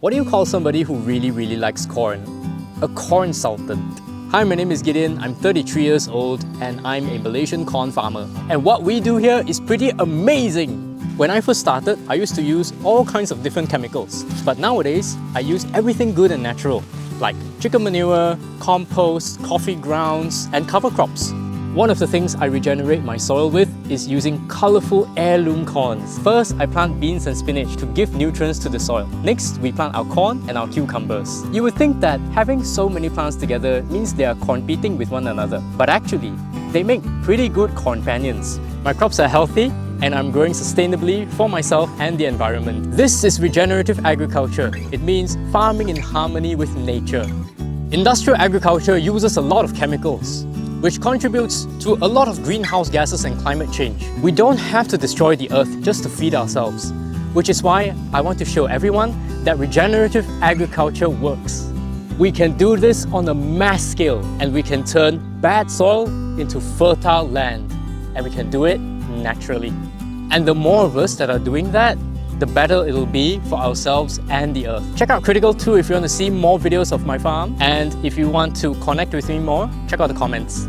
What do you call somebody who really likes corn? A corn-sultant. Hi, my name is Gideon, I'm 33 years old and I'm a Malaysian corn farmer. And what we do here is pretty amazing! When I first started, I used to use all kinds of different chemicals. But nowadays, I use everything good and natural, like chicken manure, compost, coffee grounds, and cover crops. One of the things I regenerate my soil with is using colourful heirloom corns. First, I plant beans and spinach to give nutrients to the soil. Next, we plant our corn and our cucumbers. You would think that having so many plants together means they are competing with one another. But actually, they make pretty good companions. My crops are healthy and I'm growing sustainably for myself and the environment. This is regenerative agriculture. It means farming in harmony with nature. Industrial agriculture uses a lot of chemicals, which contributes to a lot of greenhouse gases and climate change. We don't have to destroy the earth just to feed ourselves, which is why I want to show everyone that regenerative agriculture works. We can do this on a mass scale, and we can turn bad soil into fertile land, and we can do it naturally. And the more of us that are doing that, the better it'll be for ourselves and the earth. Check out Critical 2 if you want to see more videos of my farm, and if you want to connect with me more, check out the comments.